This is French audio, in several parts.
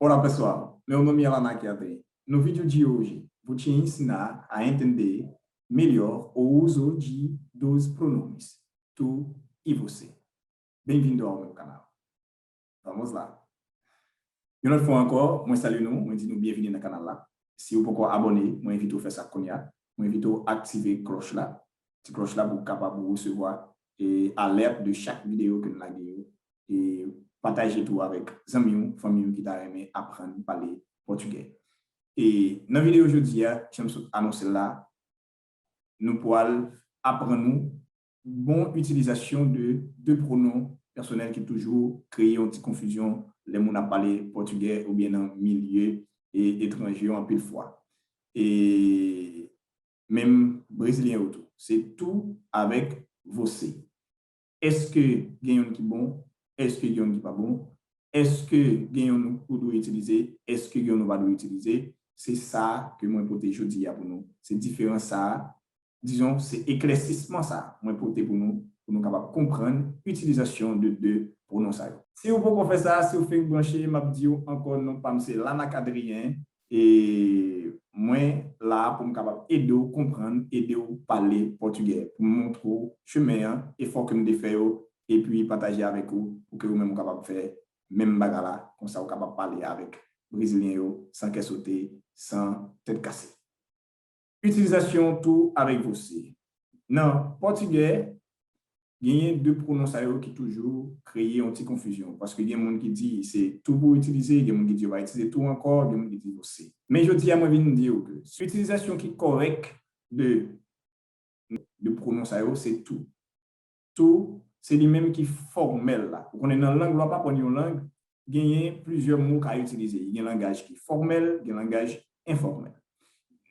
Olá, pessoal. Meu nome é Alana Kiave. No vídeo de hoje, vou te ensinar a entender melhor o uso dos pronomes tu e você. Bem-vindo ao meu canal. Vamos lá. Une autre fois encore, moi salue nous, moi dis nous bienvenue dans le canal là. Si vous pouvez abonner, moi invite à faire ça comme ça. Moi invite à activer cloche là. Cette cloche là pour capable de recevoir et alerte de chaque vidéo que nous avons et partager tout avec amis, famille qui t'a aimé apprendre à parler portugais. Et dans la vidéo aujourd'hui, j'aime annoncer là, nous pourrons apprendre bonne utilisation de deux pronoms personnels qui toujours créent une petite confusion les gens à parler portugais ou bien dans le milieu et étranger en pile fois. Et même brésilien autour. C'est tout avec você. Est-ce que gagnons qui bon? Est-ce que gagnons qui pas bon? Est-ce que gagnons nous doit utiliser? Est-ce que gagnons nous va utiliser? C'est ça que moi porter aujourd'hui pour nous. C'est différent ça. Disons, c'est éclaircissement ça. Moi porter pour nous capables comprendre l'utilisation de deux pronoms ça. Si vous pouvez faire ça, si vous faites brancher, m'a dit encore non pas c'est Lanak Adrien et moi là pour me capable aider vous comprendre, aider vous parler portugais pour me montrer chemin et faut que me défaire et puis partager avec vous pour que vous même capable faire même bagarre comme ça vous capable parler avec brésilien sans qu'elle sauter, sans tête cassée. Utilisation tout avec vous aussi. Non, portugais, il y a deux pronoms qui toujours créent une petite confusion. Parce qu'il y a des gens qui disent c'est tout pour utiliser, il y a des gens qui disent on va utiliser tout encore, il y a des gens qui disent aussi. Mais je dis à moi, je viens dire que l'utilisation qui est correcte de pronoms c'est tout. Tout, c'est les mêmes qui formel là. On est dans la langue, on ne va pas prendre une langue, il y a plusieurs mots à utiliser. Il y a un langage qui est formel, il y a un langage informel.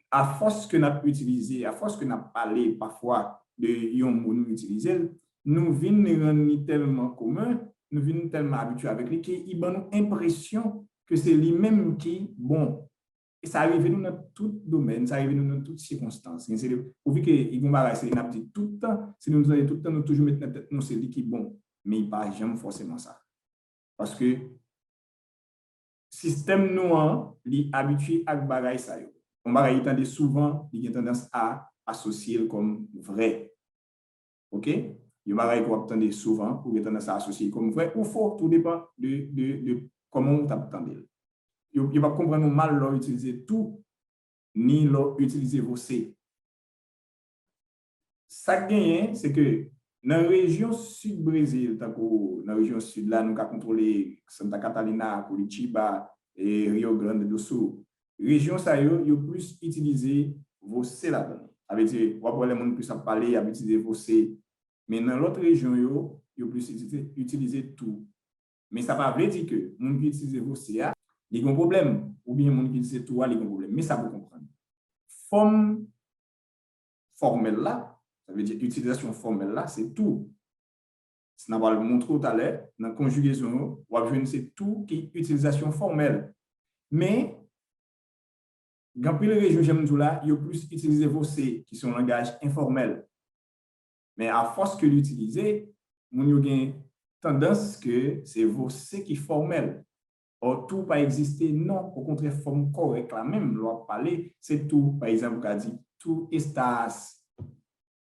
À force que nous avons utilisé, à force que nous avons parlé parfois de yon mot nous utiliser, nous venons rendre tellement commun, nous venons tellement habitués avec lui qu'il a l'impression que c'est lui-même qui bon. Et ça arrive nous dans tout domaine, ça arrive nous dans toutes circonstances. Vous voyez que il va c'est tout le temps, si nous allons tout le temps nous toujours mettre dans tête nous c'est lui qui bon, mais il pas jamais forcément ça. Parce que système nous est habitué à bagaille ça. On va entendre souvent, il a tendance à associer comme vrai. OK? Il va entendre souvent, ou il a tendance à associer comme vrai ou faux, tout dépend de comment on t'attendez. Il va comprendre mal leur utiliser tout, ni leur utiliser vos C. Ça gagne, c'est que dans la région sud-Brésil, dans la région sud, là, nous avons contrôlé Santa Catarina, Curitiba et Rio Grande do Sul. Région ça yo plus utiliser vos C là-dedans. Avec dire on va les monde plus à parler à utiliser vos C. Mais dans l'autre région yo plus utiliser tout. Mais ça pas veut dire que monde qui utilise vos C il y a un problème ou bien monde qui utilise tout il y a un problème. Mais ça vous comprendre. Forme formelle là, ça veut dire utilisation formelle là, c'est tout. Si on va le montrer tout à l'heure dans la conjugaison, on va voir c'est tout qui est utilisation formelle. Mais dans les régions j'aime tout là, il y a plus utiliser vos C qui sont un langage informel. Mais à force que l'utiliser, on a une tendance que c'est vos C qui est formel. Or, tout pas exister, non, au contraire, forme correcte, la même, loi parler, c'est tout. Par exemple, on a dit tout estas,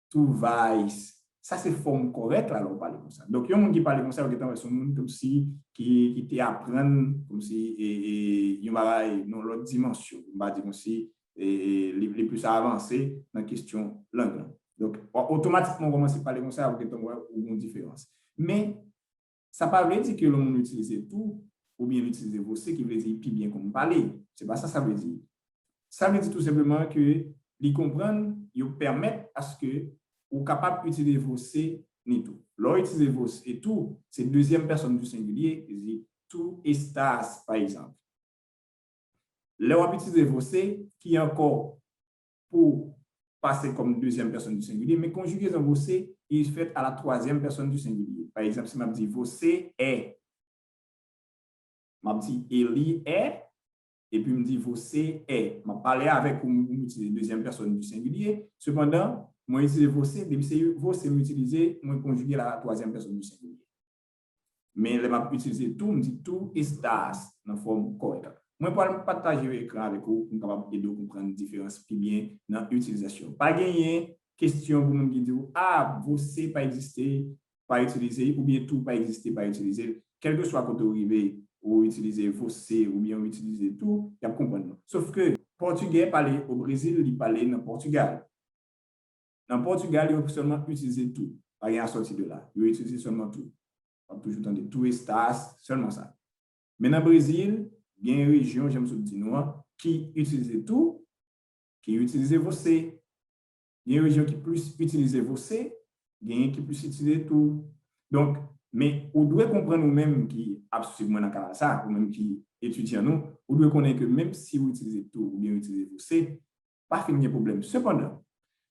tout vice. Ça, c'est forme correcte, là, on parle comme ça. Donc, il y a un monde qui parle comme ça, c'est un monde comme si, qui t'apprend, comme si, il y a une autre dimension, on va dire comme si, les plus avancés dans la question langue. Donc, automatiquement, on commence à parler comme ça, avec une différence. Mais, ça ne veut pas dire que le monde utilise tout, ou bien utiliser vos C, qui veut dire plus bien comme parler. Ce n'est pas ça, ça veut dire. Ça veut dire tout simplement que les comprendre, ils permettent à ce que ou capable d'utiliser vos C ni tout. Là, utiliser vos C et tout, c'est deuxième personne du singulier, c'est tout estas, par exemple. Là, on va utiliser vos C qui est encore pour passer comme deuxième personne du singulier, mais conjuguer dans vos C, il est fait à la troisième personne du singulier. Par exemple, si je dis vos C est, je dis Eli est, et puis me dit você est. Je parle avec une deuxième personne du singulier. Cependant, moi utiliser você, depuis você m'utiliser, moi conjuguer la troisième personne du singulier. mais les m'a utiliser tout, me dit tout estas dans forme correcte. Moi, pour partager l'écran avec vous, pour capable aider vous comprendre la différence plus bien dans l'utilisation. Pas gagner question pour nous qui dit ah, vous c'est pas exister, pas utiliser, ou bien tout pas exister, pas utiliser. Quel que soit quand vous arrivez, ou utiliser vous c'est, ou bien utiliser tout, il y a comprendre. Sauf que portugais parler au Brésil, il parle dans Portugal. Dans Portugal, il faut seulement utiliser tout. Pas rien à sortir de là. Il faut utiliser seulement tout. On va toujours entendre tout estas, seulement ça. Mais dans le Brésil, il y a une région, j'aime dire nous, qui utilise tout, qui utilise você. Il y a une région qui plus utilise você, il y a une qui plus utilise tout. Donc, mais on doit comprendre nous-mêmes qui absolument dans le ça, ou même qui étudiant nous, on doit connaître que même si vous utilisez tout ou bien vous utilisez você, pas fini de problème. Cependant,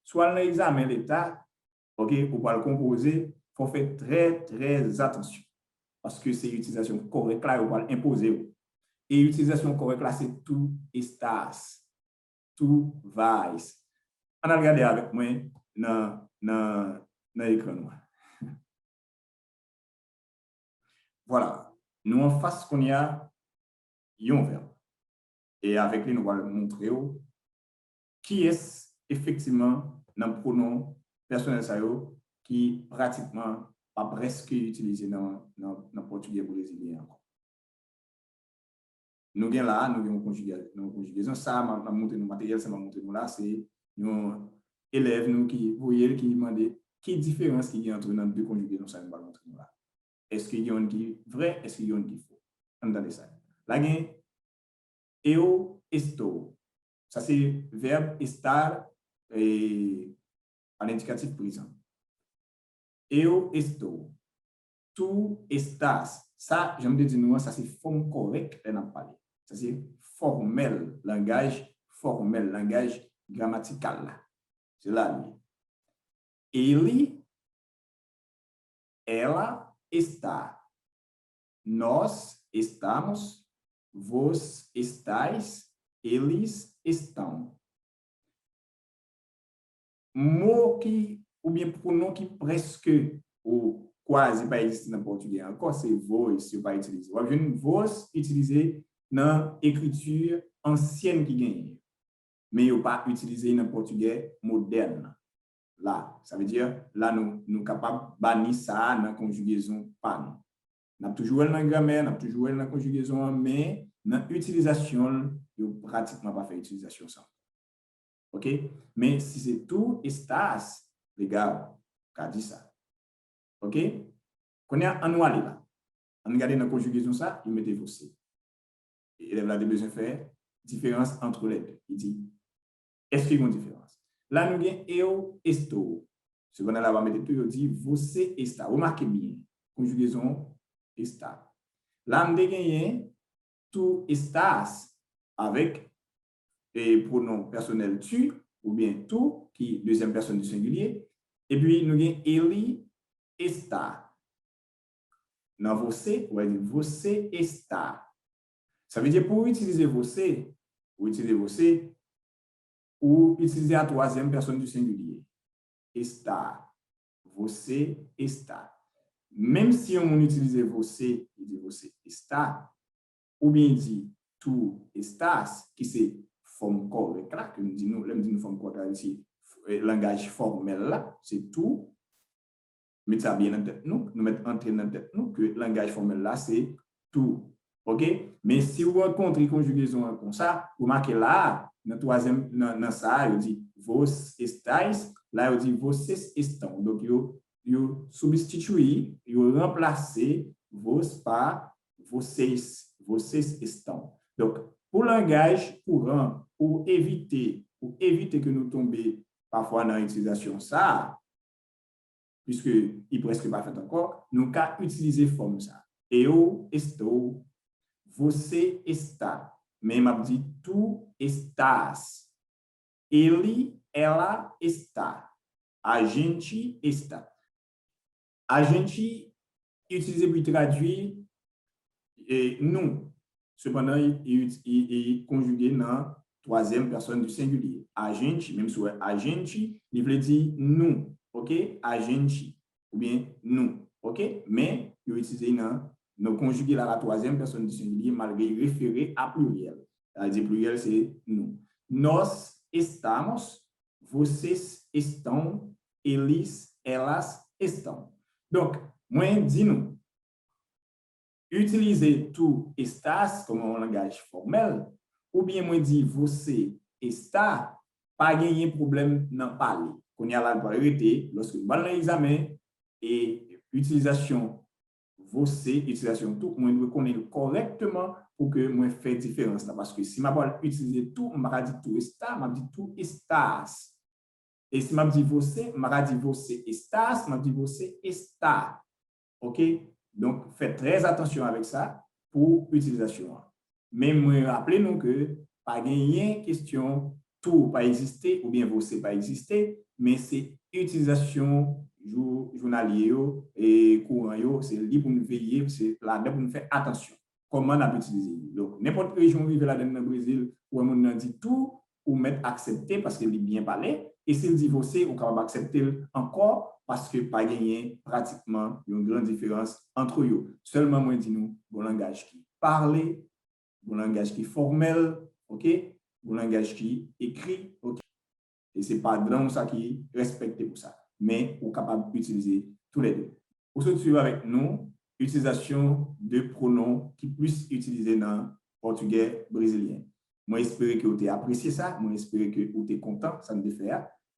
soit l'examen l'État, ok, pour pas le composer, il faut faire très, très attention. Parce que c'est l'utilisation correcte là, on va l'imposer. Et l'utilisation correcte là, c'est tout estas, tout vais. On a regardé avec moi dans l'écran noir. Voilà. Nous, en face, qu'on y a un verbe. Et avec lui, nous allons montrer qui est effectivement dans le pronom personnel qui pratiquement pas presque utilisé dans le portugais brésilien. Nous avons là, nous avons conjugaison. Ça, m'a montré nos matériels, ça m'a montré nous là, c'est nos élèves nous qui voyaient, qui demandaient quelle différence il y a entre les deux conjugaisons, ça nous va montrer nous là. Est-ce qu'il y a un qui est vrai, est-ce qu'il y a un qui est faux? Entendez ça. Là, il y a eu, esto. Ça, c'est verbe estar à l'indicatif présent. Eu esto. Tu estás. Ça, j'aime dire nous, ça c'est forme correcte, elle n'a pas. Ça c'est formel, langage grammatical. C'est là. Ele, ela está. Nós estamos. Vos estáis. Eles estão. Mot qui, ou bien pronom qui presque ou quasi pas existe dans le portugais encore, c'est vos, si vous pas utiliser. Vous avez vos utilisé dans l'écriture ancienne qui gagne, mais vous pas utilisé dans le portugais moderne. Là, ça veut dire, là, nous sommes capables de bannir ça dans la conjugaison pas. Nous avons toujours dans la grammaire, nous avons toujours dans la conjugaison, mais dans l'utilisation, vous pratiquement pas fait utilisation ça. OK? Mais si c'est tout estas, les gars, qu'a dit ça. OK? Qu'on est annuel là. On regarde dans la conjugaison ça, il mettez você. L'élève a besoin de faire différence entre les deux. Il dit, est-ce qu'il y a une différence? Là, nous avons eu esto. Ce qu'on a là, on va mettre tout, il dit, você está. Remarquez bien, conjugaison está. Là, nous avons tu estás avec le pronom personnel tu, ou bien tu, qui est deuxième personne du singulier. Et puis, nous avons ele está. Dans você, on va dire você está. Ça veut dire pour utiliser você, ou utiliser la troisième personne du singulier. Está. Você está. Même si on utilise você, il dit você está, ou bien dit tu estás, qui c'est forme correcte là, que nous disons forme correcte ici, langage formel là, c'est tout. Mettez ça bien en tête nous mettons entrer dans tête nous que le langage formel là, c'est tout. OK? Mais si vous rencontrez conjugaison comme ça, vous marquez là, dans troisième, dans ça, il dit vos estáis, là, il dit vocês estão. Donc, il substitue, il remplace vos par vocês estão. Donc, pour le langage courant, pour éviter que nous tombions parfois dans l'utilisation ça, puisque il n'est presque pas fait encore, nous avons utilisé forme ça. Eu estou, você está. Mais m'a dit tu estás. Ele, ela está. A gente está. A gente utilisé pour traduire nous. Cependant, il est conjugué dans la troisième personne du singulier. A gente, même si a gente, il veut dire nous. OK? A gente. Ou bien nous. OK? Mais il est utilisé dans Nous conjuguer la troisième personne du singulier malgré référé à pluriel. C'est-à-dire pluriel, c'est nous. Nos estamos, vocês estão, eles, elas estão. Donc, moi, dis-nous, utiliser tu estás comme un langage formel, ou bien moi dis você está, pas gagner problème dans parler. Qu'on y a la priorité, lorsque nous allons l'examen et utilisation você, utilisation tout, moi dois connaître correctement pour que moi fasse différence là. Parce que si je vais utiliser tout, je vais dire tout está, je vais dire tout estás. Et si je dis você, je vais dire você estás, je vais dire você está. OK? Donc, faites très attention avec ça pour l'utilisation. Mais rappelez-nous que pas gagner question tout pas exister ou bien você pas exister, mais c'est utilisation journalier et courant, c'est libre pour nous veiller, c'est là-dedans pour nous faire attention. Comment on a utilisé. Donc, n'importe quelle région vive là-dedans dans le Brésil, où on a dit tout, ou mettre accepter parce qu'il est bien parlé, et s'il dit você, on peut accepter encore parce que pas gagné pratiquement une grande différence entre eux. Seulement, moi, dis-nous, bon langage qui parle, bon langage qui formel, ok, bon langage qui écrit, ok. Et c'est pas dans ça qui est respecté pour ça, mais on est capable d'utiliser tous les deux. Pour ce suivre avec nous, utilisation de pronoms qui puissent utiliser dans le portugais brésilien. Moi, j'espère que vous avez apprécié ça. Moi, j'espère que vous êtes content, ça me fait.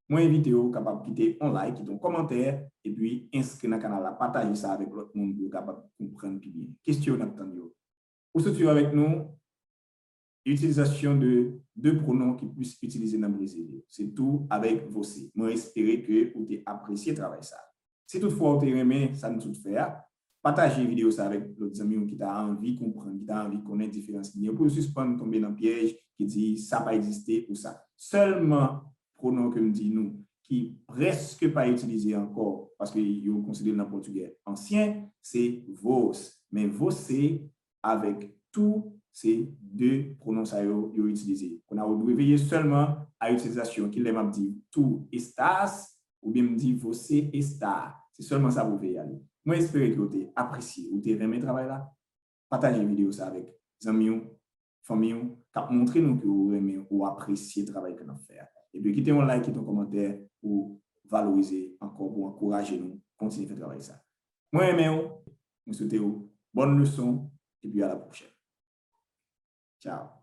Moi, invite vous capable de quitter un like, quitter un commentaire, et puis inscrire dans le canal, partager ça avec l'autre monde pour capable de comprendre plus bien. Question d'entendre. Pour ce suivre avec nous, utilisation de deux pronoms qui puissent utiliser dans le Brésil. C'est tout avec você. Moi, j'espère que vous avez apprécié le travail ça. Si toutefois vous avez aimé, ça nous tout faire. Partagez la vidéo ça avec l'autre ami qui a envie de comprendre, qui a envie de connaître les différences. Vous pouvez suspendre, tomber dans le piège qui dit ça n'a pas existé ou ça. Seulement pronom que nous dit nous, qui presque pas utilisé encore parce que vous considérez dans le portugais ancien, c'est vos. Mais você avec tout ces deux pronoms utilisés. On a réveillé seulement à l'utilisation qui m'a dit tout estás ou bien me dit você está. C'est seulement ça que vous pouvez aller. Moi, j'espère que vous avez apprécié, vous avez aimé le travail là. Partagez la vidéo ça avec les amis, famille, pour montrer nous que vous aimez ou appréciez le travail que nous faisons. Et puis, quittez un like, quittez un commentaire pour valoriser encore, pour encourager nous, continuer à faire travailler ça. Moi, j'aime vous, je vous souhaite une bonne leçon et puis à la prochaine. Ciao.